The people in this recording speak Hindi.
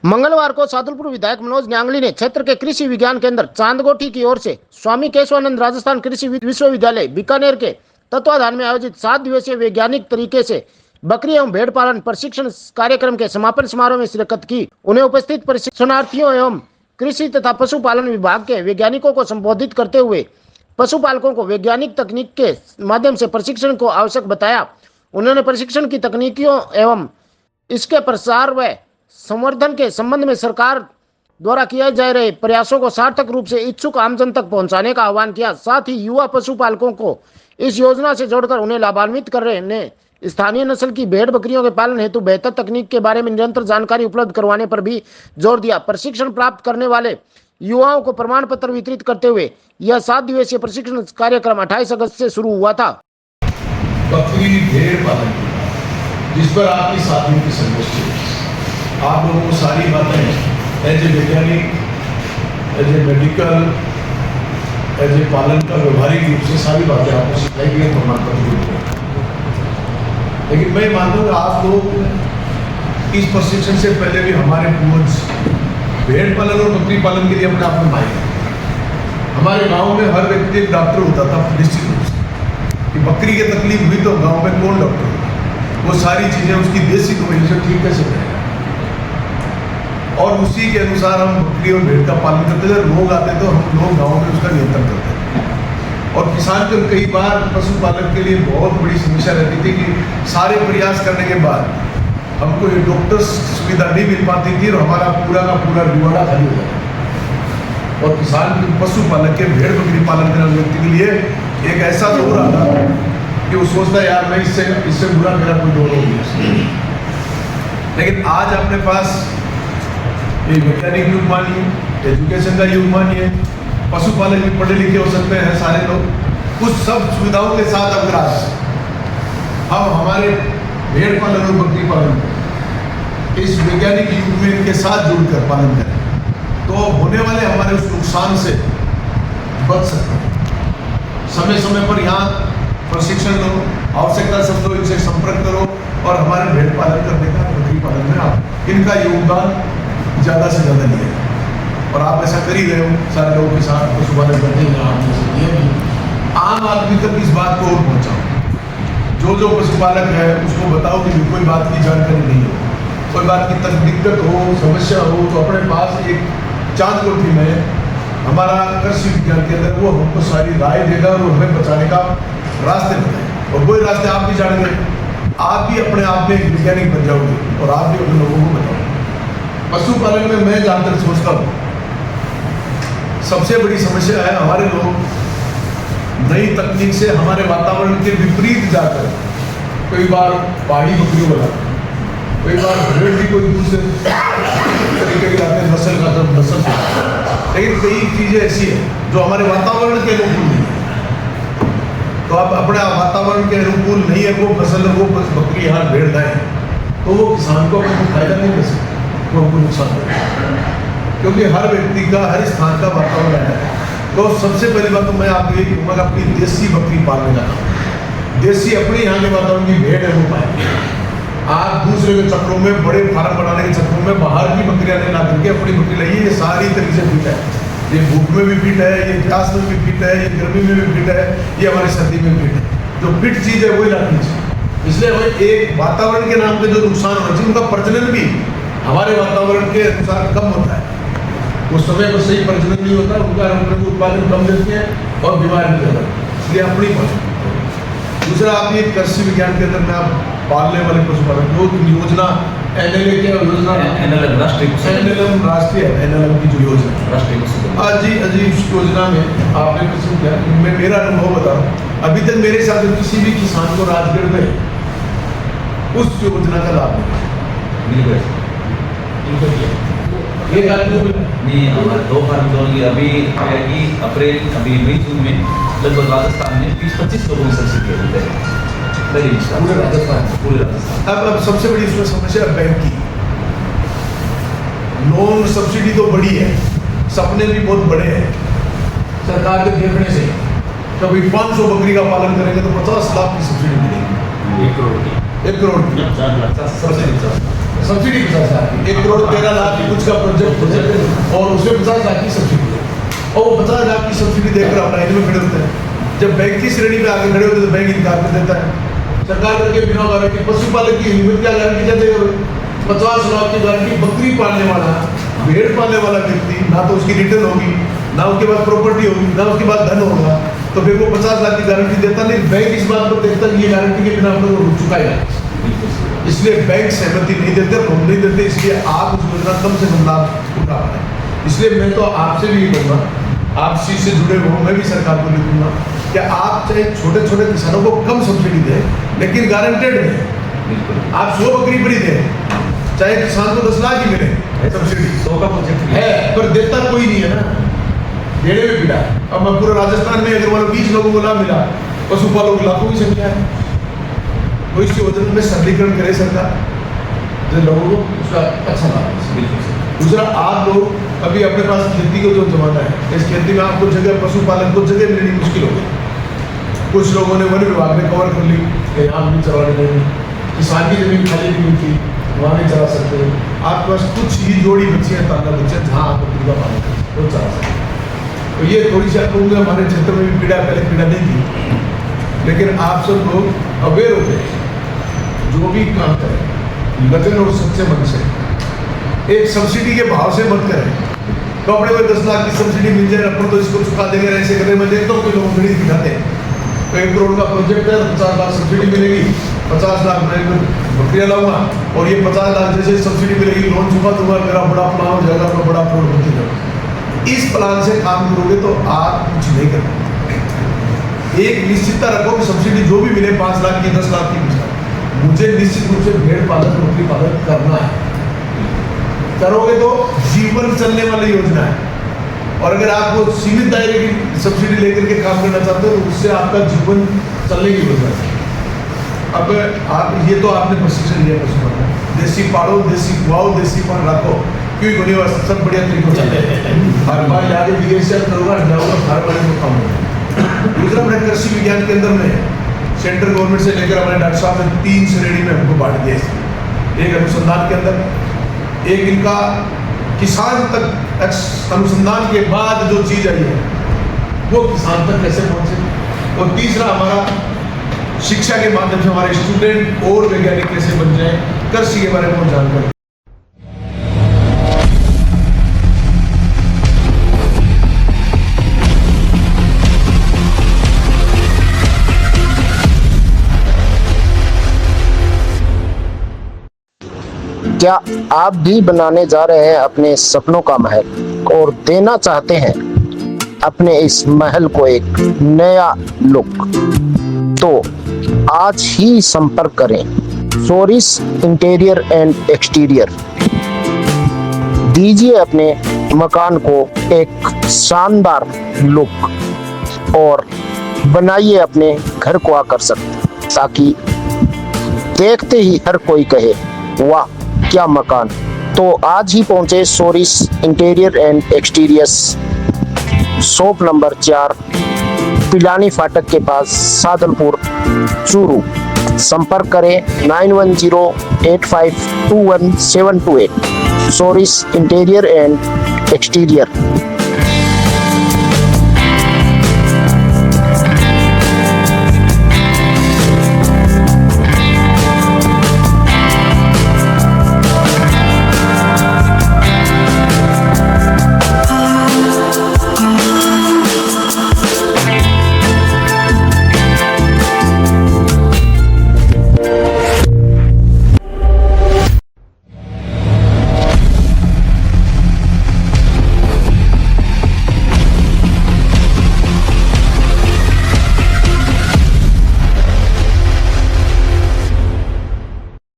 मंगलवार को सादुलपुर विधायक मनोज न्यांगली ने क्षेत्र के कृषि विज्ञान केंद्र चांदगोठी की ओर से स्वामी केशवानंद राजस्थान कृषि विश्वविद्यालय बीकानेर के तत्वाधान में आयोजित 7 दिवसीय वैज्ञानिक तरीके से बकरी एवं भेड़ पालन प्रशिक्षण कार्यक्रम के समापन समारोह में शिरकत की। उन्हें उपस्थित प्रशिक्षणार्थियों एवं कृषि तथा पशुपालन विभाग के वैज्ञानिकों को संबोधित करते हुए पशुपालकों को वैज्ञानिक तकनीक के माध्यम से प्रशिक्षण को आवश्यक बताया। उन्होंने प्रशिक्षण की तकनीकियों एवं इसके प्रसार व संवर्धन के संबंध में सरकार द्वारा किए जा रहे प्रयासों को सार्थक रूप से इच्छुक आमजन तक पहुंचाने का आह्वान किया। साथ ही युवा पशुपालकों को इस योजना से जोड़कर उन्हें लाभान्वित कर रहे ने स्थानीय नस्ल की भेड़ बकरियों के पालन हेतु बेहतर तकनीक के बारे में निरंतर जानकारी उपलब्ध करवाने पर भी जोर दिया। प्रशिक्षण प्राप्त करने वाले युवाओं को प्रमाण पत्र वितरित करते हुए यह 7 दिवसीय प्रशिक्षण कार्यक्रम 28 अगस्त से शुरू हुआ था। बकरी भेड़ पालन जिस पर आपकी साथियों की संगोष्ठी, आप लोगों को सारी बातें एज ए वैज्ञानिक, as a medical, as a पालन का व्यवहारिक रूप से सारी बातें आपको सिखाई गई प्रमाण पत्र। लेकिन मैं मानता हूँ आप लोग इस प्रशिक्षण से पहले भी हमारे पूर्वज भेड़ पालन और बकरी पालन के लिए अपने आप में माहिर है। हमारे गांव में हर व्यक्ति एक डॉक्टर होता था निश्चित रूप से कि बकरी की तकलीफ हुई तो गांव में कौन डॉक्टर होता, वो सारी चीज़ें उसकी देसी दवाई से ठीक कैसे करेगा, और उसी के अनुसार हम बकरी और भेड़ का पालन करते थे। रोग आते तो हम लोग गाँव में उसका नियंत्रण करते थे। और किसान को कई बार पशुपालक के लिए बहुत बड़ी समस्या रहती थी कि सारे प्रयास करने के बाद हमको ये डॉक्टर सुविधा नहीं मिल पाती थी और हमारा पूरा का पूरा रिवाड़ा खाली हो जाता। और किसान पशुपालक के भेड़ बकरी पालन करने वाले व्यक्ति के लिए एक ऐसा दौर आता कि वो सोचता है यार मैं इससे बुरा मेरा कोई दौर हो गया। लेकिन आज अपने पास ये वैज्ञानिक युग मानिए, एजुकेशन का युग मानिए, पशुपालक भी पढ़े लिखे हो सकते हैं सारे लोग, उस सब सुविधाओं के साथ अगर आज हम हमारे भेड़ पालन और बकरी पालन इस वैज्ञानिक युग में इनके साथ जुड़कर पालन करें तो होने वाले हमारे उस नुकसान से बच सकते हैं। समय समय पर यहाँ प्रशिक्षण लो, आवश्यकता समझो, इनसे संपर्क करो और हमारे भेड़ पालन करने का, बकरी पालन में आप इनका योगदान ज़्यादा से ज़्यादा लिया और आप ऐसा कर ही रहे हो। सारे लोगों के साथ पशुपालन करते हैं, आप जैसे दिए भी आम आदमी तक इस बात को और पहुँचाओ। जो पशुपालक है उसको बताओ कि कोई बात की जानकारी नहीं हो, कोई बात की दिक्कत हो, समस्या हो तो अपने पास एक चांदगोठी में हमारा कृषि विज्ञान केंद्र वो हमको सारी राय देगा और हमें बचाने का रास्ते बताए। और वही रास्ते आप भी जान गए, आप भी अपने आप में एक वैज्ञानिक बन जाओगे और आप भी अपने लोगों को बताओगे। पशुपालन में मैं जहाँ तक सोचता हूँ सबसे बड़ी समस्या है हमारे लोग नई तकनीक से हमारे वातावरण के विपरीत जाकर कई बार पहाड़ी बकरियों बनाते हैं, कई बार भेड़ भी कोई दूसरे तरीके के लाते हैं नस्ल का सब नस्ल से। लेकिन कई चीज़ें ऐसी हैं जो हमारे वातावरण के अनुकूल नहीं है, तो आप अपने वातावरण के अनुकूल नहीं है वो नस्ल, वो बकरी यहाँ भेड़ लाए तो वो किसान को अपने फायदा नहीं दे सकते, वो हमको नुकसान करेगा। क्योंकि हर व्यक्ति का, हर स्थान का वातावरण है। तो सबसे पहली बात तो मैं आपको ये कहूँगा अपनी देसी बकरी पालने जाना, देसी अपने यहाँ के वातावरण की भेड़ है वो पाएंगे। आप दूसरे के चक्रों में, बड़े फार्म बनाने के चक्रों में बाहर की बकरियाँ लेना करके अपनी बकरी लाइए, ये सारी तरीके से फिट है, ये भूख में भी फिट है, ये प्यास में भी फिट है, ये गर्मी में भी फिट है, ये हमारी सर्दी में भी फिट है। जो फिट चीज़ है वही लानी चाहिए। इसलिए भाई एक वातावरण के नाम पे जो नुकसान होना चाहिए, उनका प्रजनन भी हमारे वातावरण के अनुसार कम होता है। उस समय पर सही प्रजनन नहीं होता, उनका उत्पादन कम देते हैं और बीमारी भी ज़्यादा, इसलिए अपनी पशु। दूसरा आप ये कृषि विज्ञान केंद्र में आप पालने वाले पशुपालन जो योजना NLA क्या योजना, NLM राष्ट्रीय NLM की जो योजना राष्ट्रीय जी उस योजना में आपने प्रश्न किया, मैं मेरा अनुभव बताऊँ। अभी तक मेरे हिसाब से किसी भी किसान को राजगढ़ में उस योजना का लाभ नहीं मिल। एक आदमी नहीं, हमारे 2 फार्म की अभी अप्रैल अभी मई जून में लगभग राजस्थान में 20-25 लोगों ने सब्सिडी दी है पूरे राजस्थान। अब सबसे बड़ी इसमें समस्या है बैंक की। लोन सब्सिडी तो बड़ी है, सपने भी बहुत बड़े हैं सरकार के देखने से। कभी 500 बकरी का पालन करेंगे तो 50 लाख की सब्सिडी मिलेगी, 1 करोड़ की, 1 करोड़ की सब्सिडी। सब्सिडी 50,000 की, 1,13,00,000 की कुछ का प्रोजेक्ट है और उसमें 50,000 की सब्सिडी है और वो 50,000 की सब्सिडी देकर आप लाइन में खड़े होते हैं। जब बैंक की श्रेणी में आगे खड़े होते हैं तो बैंक इनकार कर देता है। सरकार करके बिना गारंटी पशुपालक की हिम्मत क्या गारंटी क्या देगा? 50 लाख की गारंटी बकरी पालने वाला, भेड़ पालने वाला व्यक्ति ना तो उसकी रिटर्न होगी, ना उसके पास प्रॉपर्टी होगी, ना उसके पास धन होगा, तो फिर वो 50 लाख की गारंटी देता नहीं। बैंक इस बात पर देखता कि ये गारंटी के बिना हम लोग रुक चुका है, इसलिए बैंक सहमति नहीं देते, हम नहीं देते, इसलिए आप उस योजना कम से कम लाभ उठा पाए। इसलिए मैं तो आपसे भी ये कहूँगा, आप इसी से जुड़े हो, मैं भी सरकार को लिखूंगा कि आप चाहे छोटे छोटे किसानों को कम सब्सिडी दें, लेकिन गारंटेड दें। आप 100 बकरी बड़ी दें, चाहे किसान को 10 लाख ही मिले सब्सिडी, 100 का प्रोजेक्ट है पर देता कोई नहीं है ना, देने में पीड़ा। अब मैं पूरे राजस्थान में अगर मान 20 लोगों को लाभ मिला, पशुपालकों की लाखों की संख्या है, तो इस योजना में सरलीकरण करे सरकार, जो लोगों को उसका अच्छा लाभ। दूसरा, आप लोग अभी अपने पास खेती को जो जमाना है, इस खेती में आपको जगह पशुपालन को जगह मिलनी मुश्किल हो गई। कुछ लोगों ने वन विभाग ने कवर कर ली कि यहाँ नहीं चलाने देंगे, किसान की जमीन खाली नहीं थी, वहाँ नहीं चला सकते। आपके पास कुछ ही जोड़ी बच्ची है, तांगा बच्चे, जहाँ आपको दुर्गा पालन कर वो चला सकते। तो ये थोड़ी सी आपको हमारे क्षेत्र में भी पीड़ा, पहले पीड़ा नहीं थी, लेकिन आप सब लोग अवेयर हो गए, जो भी काम करें लगन और सच्चे मन से, एक सब्सिडी के भाव से मत करें। तो अपने को 10 लाख की सब्सिडी मिल जाए, अपन तो इसको चुका देंगे, ऐसे करने में देखता हूँ कोई लोग गणित दिखाते हैं, तो 1 करोड़ का प्रोजेक्ट है, 50 लाख सब्सिडी मिलेगी, 50 लाख मैं बकरियाँ लाऊंगा और ये 50 लाख जैसे सब्सिडी मिलेगी, लोन चुका दूंगा, मेरा बड़ा प्लान हो जाएगा, मैं बड़ा करोड़पति जाऊँगा। इस प्लान से काम करोगे तो आप कुछ नहीं कर पाओगे। एक निश्चितता रखो कि सब्सिडी जो भी मिले, 5 लाख की, 10 लाख की, मुझे निश्चित रूप से भेड़ पालन, बकरी पालन करना है। करोगे तो जीवन चलने वाली योजना है, और अगर आपको सीमित दायरे की सब्सिडी लेकर के काम करना चाहते हो तो उससे आपका जीवन चलने की योजना है। अब आप ये तो आपने प्रशिक्षण लिया पशुपालन, देसी पालो, देसी खुआओ, देसी पान रखो, क्यों बनी हुआ सब बढ़िया तरीके से हर बार आगे विदेश से करूँगा, जाऊँगा, हर बार में काम होगा। दूसरा, अपने कृषि विज्ञान केंद्र में सेंट्रल गवर्नमेंट से लेकर हमारे डॉक्टर साहब ने 3 श्रेणी में हमको बांट दिया। एक अनुसंधान के अंदर, एक इनका किसान तक अनुसंधान के बाद जो चीज आई है वो किसान तक कैसे पहुंचे, और तीसरा हमारा शिक्षा के माध्यम से हमारे स्टूडेंट और वैज्ञानिक कैसे बन जाए, कृषि के बारे में जानकारी। क्या आप भी बनाने जा रहे हैं अपने सपनों का महल और देना चाहते हैं अपने इस महल को एक नया लुक? तो आज ही संपर्क करें सोरिस इंटीरियर एंड एक्सटीरियर। दीजिए अपने मकान को एक शानदार लुक और बनाइए अपने घर को आकर्षक, ताकि देखते ही हर कोई कहे वाह क्या मकान। तो आज ही पहुंचे सोरिस interior and exteriors, shop number 4, Pilani फाटक के पास, सादलपुर, चूरू। संपर्क करें 9108521728। सोरिस इंटीरियर एंड एक्सटीरियर।